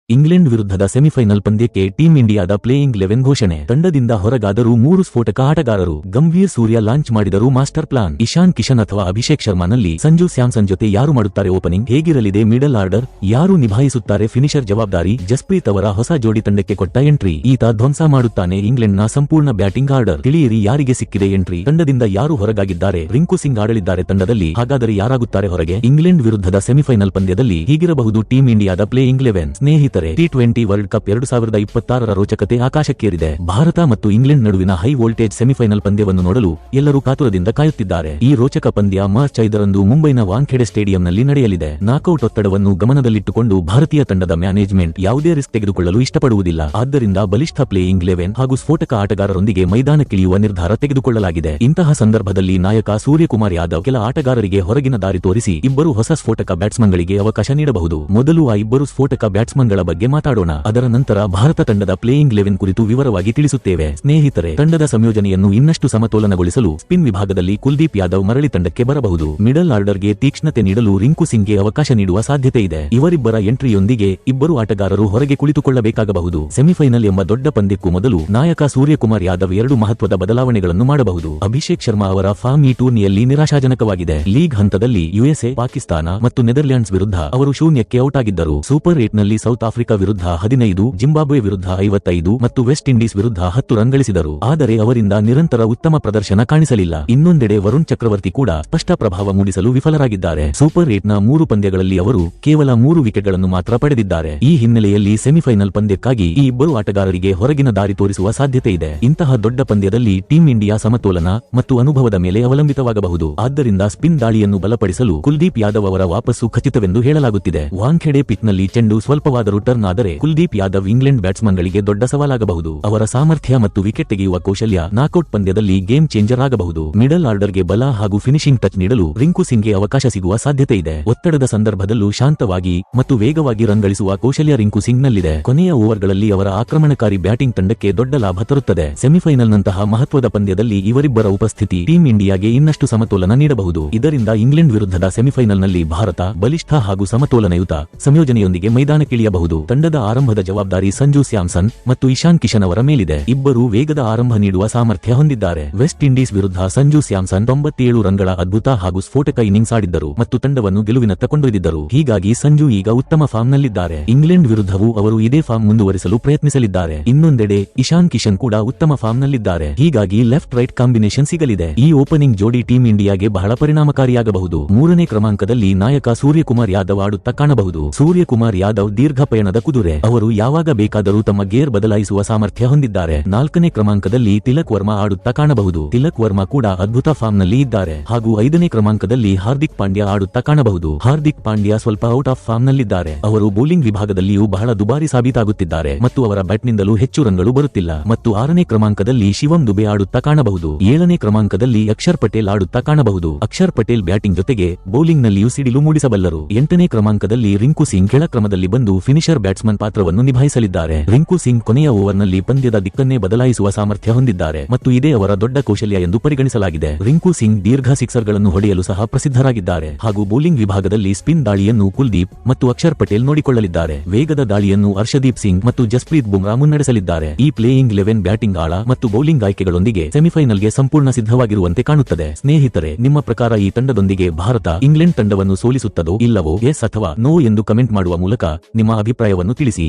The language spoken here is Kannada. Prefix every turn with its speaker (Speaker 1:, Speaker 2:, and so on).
Speaker 1: ಇಂಗ್ಲೆಂಡ್ ವಿರುದ್ಧದ ಸೆಮಿಫೈನಲ್ ಪಂದ್ಯಕ್ಕೆ ಟೀಂ ಇಂಡಿಯಾದ ಪ್ಲೇಯಿಂಗ್ 11 ಘೋಷಣೆ. ತಂಡದಿಂದ ಹೊರಗಾದರೂ 3 ಸ್ಫೋಟಕ ಆಟಗಾರರು. ಗಂಭೀರ್ ಸೂರ್ಯ ಲಾಂಚ್ ಮಾಡಿದರು ಮಾಸ್ಟರ್ ಪ್ಲಾನ್. ಇಶಾನ್ ಕಿಶನ್ ಅಥವಾ ಅಭಿಷೇಕ್ ಶರ್ಮಾನಲ್ಲಿ ಸಂಜು ಸ್ಯಾಮ್ಸನ್ ಜೊತೆ ಯಾರು ಮಾಡುತ್ತಾರೆ ಓಪನಿಂಗ್? ಹೇಗಿರಲಿದೆ middle order? ಯಾರು ನಿಭಾಯಿಸುತ್ತಾರೆ ಫಿನಿಶರ್ ಜವಾಬ್ದಾರಿ? ಜಸ್ಪ್ರೀತ್ ಅವರ ಹೊಸ ಜೋಡಿ ತಂಡಕ್ಕೆ ಕೊಟ್ಟ ಎಂಟ್ರಿ. ಈತ ಧ್ವಂಸ ಮಾಡುತ್ತಾನೆ ಇಂಗ್ಲೆಂಡ್ನ ಸಂಪೂರ್ಣ ಬ್ಯಾಟಿಂಗ್ ಆರ್ಡರ್. ತಿಳಿಯಿರಿ ಯಾರಿಗೆ ಸಿಕ್ಕಿದೆ ಎಂಟ್ರಿ, ತಂಡದಿಂದ ಯಾರು ಹೊರಗಾಗಿದ್ದಾರೆ? ರಿಂಕು ಸಿಂಗ್ ಆಡಲಿದ್ದಾರೆ ತಂಡದಲ್ಲಿ, ಹಾಗಾದರೆ ಯಾರಾಗುತ್ತಾರೆ ಹೊರಗೆ? ಇಂಗ್ಲೆಂಡ್ ವಿರುದ್ಧದ ಸೆಮಿಫೈನಲ್ ಪಂದ್ಯದಲ್ಲಿ ಹೀಗಿರಬಹುದು ಟೀಂ ಇಂಡಿಯಾದ ಪ್ಲೇಯಿಂಗ್ 11. ಸ್ನೇಹಿತರೆ, T20 ವರ್ಲ್ಡ್ ಕಪ್ 2026ರ ರೋಚಕತೆ ಆಕಾಶಕ್ಕೇರಿದೆ. ಭಾರತ ಮತ್ತು ಇಂಗ್ಲೆಂಡ್ ನಡುವಿನ ಹೈ ವೋಲ್ಟೇಜ್ ಸೆಮಿಫೈನಲ್ ಪಂದ್ಯವನ್ನು ನೋಡಲು ಎಲ್ಲರೂ ಕಾತುರದಿಂದ ಕಾಯುತ್ತಿದ್ದಾರೆ. ಈ ರೋಚಕ ಪಂದ್ಯ ಮಾರ್ಚ್ 5ರಂದು ಮುಂಬೈನ ವಾಂಖೆಡೆ ಸ್ಟೇಡಿಯಂನಲ್ಲಿ ನಡೆಯಲಿದೆ. ನಾಕೌಟ್ ಒತ್ತಡವನ್ನು ಗಮನದಲ್ಲಿಟ್ಟುಕೊಂಡು ಭಾರತೀಯ ತಂಡದ ಮ್ಯಾನೇಜ್ಮೆಂಟ್ ಯಾವುದೇ ರಿಸ್ಕ್ ತೆಗೆದುಕೊಳ್ಳಲು ಇಷ್ಟಪಡುವುದಿಲ್ಲ. ಆದ್ದರಿಂದ ಬಲಿಷ್ಠ ಪ್ಲೇಯಿಂಗ್ 11 ಹಾಗೂ ಸ್ಫೋಟಕ ಆಟಗಾರರೊಂದಿಗೆ ಮೈದಾನಕ್ಕಿಳಿಯುವ ನಿರ್ಧಾರ ತೆಗೆದುಕೊಳ್ಳಲಾಗಿದೆ. ಇಂತಹ ಸಂದರ್ಭದಲ್ಲಿ ನಾಯಕ ಸೂರ್ಯಕುಮಾರ್ ಯಾದವ್ ಕೆಲ ಆಟಗಾರರಿಗೆ ಹೊರಗಿನ ದಾರಿ ತೋರಿಸಿ ಇಬ್ಬರು ಹೊಸ ಸ್ಫೋಟಕ ಬ್ಯಾಟ್ಸ್ಮನ್ಗಳಿಗೆ ಅವಕಾಶ ನೀಡಬಹುದು. ಮೊದಲು ಆ ಇಬ್ಬರು ಸ್ಫೋಟಕ ಬ್ಯಾಟ್ಸ್ಮನ್ಗಳ ಬಗ್ಗೆ ಮಾತಾಡೋಣ. ಅದರ ನಂತರ ಭಾರತ ತಂಡದ ಪ್ಲೇಯಿಂಗ್ 11 ಕುರಿತು ವಿವರವಾಗಿ ತಿಳಿಸುತ್ತೇವೆ. ಸ್ನೇಹಿತರೆ, ತಂಡದ ಸಂಯೋಜನೆಯನ್ನು ಇನ್ನಷ್ಟು ಸಮತೋಲನಗೊಳಿಸಲು ಸ್ಪಿನ್ ವಿಭಾಗದಲ್ಲಿ ಕುಲ್ದೀಪ್ ಯಾದವ್ ಮರಳಿ ತಂಡಕ್ಕೆ ಬರಬಹುದು. ಮಿಡಲ್ ಆರ್ಡರ್ಗೆ ತೀಕ್ಷ್ಣತೆ ನೀಡಲು ರಿಂಕು ಸಿಂಗ್ಗೆ ಅವಕಾಶ ನೀಡುವ ಸಾಧ್ಯತೆ ಇದೆ. ಇವರಿಬ್ಬರ ಎಂಟ್ರಿಯೊಂದಿಗೆ ಇಬ್ಬರು ಆಟಗಾರರು ಹೊರಗೆ ಕುಳಿತುಕೊಳ್ಳಬೇಕಾಗಬಹುದು. ಸೆಮಿಫೈನಲ್ ಎಂಬ ದೊಡ್ಡ ಪಂದ್ಯಕ್ಕೂ ಮೊದಲು ನಾಯಕ ಸೂರ್ಯಕುಮಾರ್ ಯಾದವ್ 2 ಮಹತ್ವದ ಬದಲಾವಣೆಗಳನ್ನು ಮಾಡಬಹುದು. ಅಭಿಷೇಕ್ ಶರ್ಮಾ ಅವರ ಫಾರ್ಮ್ ಈ ಟೂರ್ನಿಯಲ್ಲಿ ನಿರಾಶಾಜನಕವಾಗಿದೆ. ಲೀಗ್ ಹಂತದಲ್ಲಿ ಯುಎಸ್ಎ, ಪಾಕಿಸ್ತಾನ ಮತ್ತು ನೆದರ್ಲ್ಯಾಂಡ್ಸ್ ವಿರುದ್ಧ ಅವರು ಶೂನ್ಯಕ್ಕೆ ಔಟ್ ಆಗಿದ್ದರು. ಸೂಪರ್ 8ನಲ್ಲಿ ಸೌತ್ ಆಫ್ರಿಕಾ ವಿರುದ್ಧ 15, ಜಿಂಬಾಬ್ವೆ ವಿರುದ್ಧ 55 ಮತ್ತು ವೆಸ್ಟ್ ಇಂಡೀಸ್ ವಿರುದ್ಧ 10 ರನ್ ಗಳಿಸಿದರು. ಆದರೆ ಅವರಿಂದ ನಿರಂತರ ಉತ್ತಮ ಪ್ರದರ್ಶನ ಕಾಣಿಸಲಿಲ್ಲ. ಇನ್ನೊಂದೆಡೆ ವರುಣ್ ಚಕ್ರವರ್ತಿ ಕೂಡ ಸ್ಪಷ್ಟ ಪ್ರಭಾವ ಮೂಡಿಸಲು ವಿಫಲರಾಗಿದ್ದಾರೆ. ಸೂಪರ್ 8ನ 3 ಪಂದ್ಯಗಳಲ್ಲಿ ಅವರು ಕೇವಲ 3 ವಿಕೆಟ್ಗಳನ್ನು ಮಾತ್ರ ಪಡೆದಿದ್ದಾರೆ. ಈ ಹಿನ್ನೆಲೆಯಲ್ಲಿ ಸೆಮಿಫೈನಲ್ ಪಂದ್ಯಕ್ಕಾಗಿ ಈ ಇಬ್ಬರು ಆಟಗಾರರಿಗೆ ಹೊರಗಿನ ದಾರಿ ತೋರಿಸುವ ಸಾಧ್ಯತೆ ಇದೆ. ಇಂತಹ ದೊಡ್ಡ ಪಂದ್ಯದಲ್ಲಿ ಟೀಂ ಇಂಡಿಯಾ ಸಮತೋಲನ ಮತ್ತು ಅನುಭವದ ಮೇಲೆ ಅವಲಂಬಿತವಾಗಬಹುದು. ಆದ್ದರಿಂದ ಸ್ಪಿನ್ ದಾಳಿಯನ್ನು ಬಲಪಡಿಸಲು ಕುಲ್ದೀಪ್ ಯಾದವ್ ಅವರ ವಾಪಸ್ಸು ಖಚಿತವೆಂದು ಹೇಳಲಾಗುತ್ತಿದೆ. ವಾಂಖೆಡೆ ಪಿಚ್ನಲ್ಲಿ ಚೆಂಡು ಸ್ವಲ್ಪವಾದರೂ ಟರ್ನ್ ಆದರೆ ಕುಲ್ದೀಪ್ ಯಾದವ್ ಇಂಗ್ಲೆಂಡ್ ಬ್ಯಾಟ್ಸ್ಮನ್ಗಳಿಗೆ ದೊಡ್ಡ ಸವಾಲಾಗಬಹುದು. ಅವರ ಸಾಮರ್ಥ್ಯ ಮತ್ತು ವಿಕೆಟ್ ತೆಗೆಯುವ ಕೌಶಲ್ಯ ನಾಕೌಟ್ ಪಂದ್ಯದಲ್ಲಿ ಗೇಮ್ ಚೇಂಜರ್ ಆಗಬಹುದು. ಮಿಡಲ್ ಆರ್ಡರ್ಗೆ ಬಲ ಹಾಗೂ ಫಿನಿಶಿಂಗ್ ಟಚ್ ನೀಡಲು ರಿಂಕು ಸಿಂಗ್ಗೆ ಅವಕಾಶ ಸಿಗುವ ಸಾಧ್ಯತೆ ಇದೆ. ಒತ್ತಡದ ಸಂದರ್ಭದಲ್ಲೂ ಶಾಂತವಾಗಿ ಮತ್ತು ವೇಗವಾಗಿ ರನ್ ಗಳಿಸುವ ಕೌಶಲ್ಯ ರಿಂಕು ಸಿಂಗ್ನಲ್ಲಿದೆ. ಕೊನೆಯ ಓವರ್ಗಳಲ್ಲಿ ಅವರ ಆಕ್ರಮಣಕಾರಿ ಬ್ಯಾಟಿಂಗ್ ತಂಡಕ್ಕೆ ದೊಡ್ಡ ಲಾಭ ತರುತ್ತದೆ. ಸೆಮಿಫೈನಲ್ನಂತಹ ಮಹತ್ವದ ಪಂದ್ಯದಲ್ಲಿ ಇವರಿಬ್ಬರ ಉಪಸ್ಥಿತಿ ಟೀಂ ಇಂಡಿಯಾಗೆ ಇನ್ನಷ್ಟು ಸಮತೋಲನ ನೀಡಬಹುದು. ಇದರಿಂದ ಇಂಗ್ಲೆಂಡ್ ವಿರುದ್ಧದ ಸೆಮಿಫೈನಲ್ನಲ್ಲಿ ಭಾರತ ಬಲಿಷ್ಠ ಹಾಗೂ ಸಮತೋಲನಯುತ ಸಂಯೋಜನೆಯೊಂದಿಗೆ ಮೈದಾನಕ್ಕಿಳಿಯಬಹುದು. ತಂಡದ ಆರಂಭದ ಜವಾಬ್ದಾರಿ ಸಂಜು ಸ್ಯಾಮ್ಸನ್ ಮತ್ತು ಇಶಾನ್ ಕಿಶನ್ ಅವರ ಮೇಲಿದೆ. ಇಬ್ಬರು ವೇಗದ ಆರಂಭ ನೀಡುವ ಸಾಮರ್ಥ್ಯ ಹೊಂದಿದ್ದಾರೆ. ವೆಸ್ಟ್ ಇಂಡೀಸ್ ವಿರುದ್ಧ ಸಂಜು ಸ್ಯಾಮ್ಸನ್ 97 ರನ್ಗಳ ಅದ್ಭುತ ಹಾಗೂ ಸ್ಫೋಟಕ ಇನ್ನಿಂಗ್ಸ್ ಆಡಿದ್ದರು ಮತ್ತು ತಂಡವನ್ನು ಗೆಲುವಿನತ್ತ ಕೊಂಡೊಯ್ದಿದ್ದರು. ಹೀಗಾಗಿ ಸಂಜು ಈಗ ಉತ್ತಮ ಫಾರ್ಮ್ನಲ್ಲಿದ್ದಾರೆ. ಇಂಗ್ಲೆಂಡ್ ವಿರುದ್ಧವೂ ಅವರು ಇದೇ ಫಾರ್ಮ್ ಮುಂದುವರಿಸಲು ಪ್ರಯತ್ನಿಸಲಿದ್ದಾರೆ. ಇನ್ನೊಂದೆಡೆ ಇಶಾನ್ ಕಿಶನ್ ಕೂಡ ಉತ್ತಮ ಫಾರ್ಮ್ನಲ್ಲಿದ್ದಾರೆ. ಹೀಗಾಗಿ ಲೆಫ್ಟ್ ರೈಟ್ ಕಾಂಬಿನೇಷನ್ ಸಿಗಲಿದೆ. ಈ ಓಪನಿಂಗ್ ಜೋಡಿ ಟೀಂ ಇಂಡಿಯಾಗೆ ಬಹಳ ಪರಿಣಾಮಕಾರಿಯಾಗಬಹುದು. 3ನೇ ಕ್ರಮಾಂಕದಲ್ಲಿ ನಾಯಕ ಸೂರ್ಯಕುಮಾರ್ ಯಾದವ್ ಆಡುತ್ತಾ ಕಾಣಬಹುದು. ಸೂರ್ಯಕುಮಾರ್ ಯಾದವ್ ದೀರ್ಘ ಪಯಣದ ಕುದುರೆ. ಅವರು ಯಾವಾಗ ಬೇಕಾದರೂ ತಮ್ಮ ಗೇರ್ ಬದಲಾಯಿಸುವ ಸಾಮರ್ಥ್ಯ ಹೊಂದಿದ್ದಾರೆ. 4ನೇ ಕ್ರಮಾಂಕದಲ್ಲಿ ತಿಲಕ್ ವರ್ಮಾ ಆಡುತ್ತಾ ಕಾಣಬಹುದು. ತಿಲಕ್ ವರ್ಮಾ ಕೂಡ ಅದ್ಭುತ ಫಾರ್ಮ್ನಲ್ಲಿ ಇದ್ದಾರೆ. ಹಾಗೂ 5ನೇ ಕ್ರಮಾಂಕದಲ್ಲಿ ಹಾರ್ದಿಕ್ ಪಾಂಡ್ಯ ಆಡುತ್ತಾ ಕಾಣಬಹುದು. ಹಾರ್ದಿಕ್ ಪಾಂಡ್ಯ ಸ್ವಲ್ಪ ಔಟ್ ಆಫ್ ಫಾರ್ಮ್ನಲ್ಲಿದ್ದಾರೆ. ಅವರು ಬೌಲಿಂಗ್ ವಿಭಾಗದಲ್ಲಿಯೂ ಬಹಳ ದುಬಾರಿ ಸಾಬೀತಾಗುತ್ತಿದ್ದಾರೆ ಮತ್ತು ಅವರ ಬ್ಯಾಟ್ನಿಂದಲೂ ಹೆಚ್ಚು ರನ್ಗಳು ಬರುತ್ತಿಲ್ಲ. ಮತ್ತು 6ನೇ ಕ್ರಮಾಂಕದಲ್ಲಿ ಶಿವಂ ದುಬೆ ಆಡುತ್ತಾ ಕಾಣಬಹುದು. 7ನೇ ಕ್ರಮಾಂಕದಲ್ಲಿ ಅಕ್ಷರ್ ಪಟೇಲ್ ಆಡುತ್ತಾ ಕಾಣಬಹುದು. ಅಕ್ಷರ್ ಪಟೇಲ್ ಬ್ಯಾಟಿಂಗ್ ಜೊತೆಗೆ ಬೌಲಿಂಗ್ನಲ್ಲಿಯೂ ಸಿಡಿಲು ಮೂಡಿಸಬಲ್ಲರು. 8ನೇ ಕ್ರಮಾಂಕದಲ್ಲಿ ರಿಂಕು ಸಿಂಗ್ ಕೆಳ ಕ್ರಮದಲ್ಲಿ ಬಂದು ಫಿನಿಶರ್ ಬ್ಯಾಟ್ಸ್ಮನ್ ಪಾತ್ರವನ್ನು ನಿಭಾಯಿಸಲಿದ್ದಾರೆ. ರಿಂಕು ಸಿಂಗ್ ಕೊನೆಯ ಓವರ್ನಲ್ಲಿ ಪಂದ್ಯದ ದಿಕ್ಕನ್ನೇ ಬದಲಾಯಿಸುವ ಸಾಮರ್ಥ್ಯ ಹೊಂದಿದ್ದಾರೆ ಮತ್ತು ಇದೇ ಅವರ ದೊಡ್ಡ ಕೌಶಲ್ಯ ಎಂದು ಪರಿಗಣಿಸಲಾಗಿದೆ. ರಿಂಕು ಸಿಂಗ್ ದೀರ್ಘ ಸಿಕ್ಸರ್ಗಳನ್ನು ಹೊಡೆಯಲು ಸಹ ಪ್ರಸಿದ್ಧರಾಗಿದ್ದಾರೆ. ಹಾಗೂ ಬೌಲಿಂಗ್ ವಿಭಾಗದಲ್ಲಿ ಸ್ಪಿನ್ ದಾಳಿಯನ್ನು ಕುಲ್ದೀಪ್ ಮತ್ತು ಅಕ್ಷರ್ ಪಟೇಲ್ ನೋಡಿಕೊಳ್ಳಲಿದ್ದಾರೆ. ವೇಗದ ದಾಳಿಯನ್ನು ಅರ್ಷದೀಪ್ ಸಿಂಗ್ ಮತ್ತು ಜಸ್ಪ್ರೀತ್ ಬುಮ್ರಾ ಮುನ್ನಡೆಸಲಿದ್ದಾರೆ. ಈ ಪ್ಲೇಯಿಂಗ್ 11 ಬ್ಯಾಟಿಂಗ್ ಆಳ ಮತ್ತು ಬೌಲಿಂಗ್ ಆಯ್ಕೆಗಳೊಂದಿಗೆ ಸೆಮಿಫೈನಲ್ಗೆ ಸಂಪೂರ್ಣ ಸಿದ್ಧವಾಗಿರುವಂತೆ ಕಾಣುತ್ತದೆ. ಸ್ನೇಹಿತರೆ, ನಿಮ್ಮ ಪ್ರಕಾರ ಈ ತಂಡದೊಂದಿಗೆ ಭಾರತ ಇಂಗ್ಲೆಂಡ್ ತಂಡವನ್ನು ಸೋಲಿಸುತ್ತದೋ ಇಲ್ಲವೋ ಎಸ್ ಅಥವಾ ನೋ ಎಂದು ಕಮೆಂಟ್ ಮಾಡುವ ಮೂಲಕ ನಿಮ್ಮ ಅಭಿಪ್ರಾಯವನ್ನು ತಿಳಿಸಿ.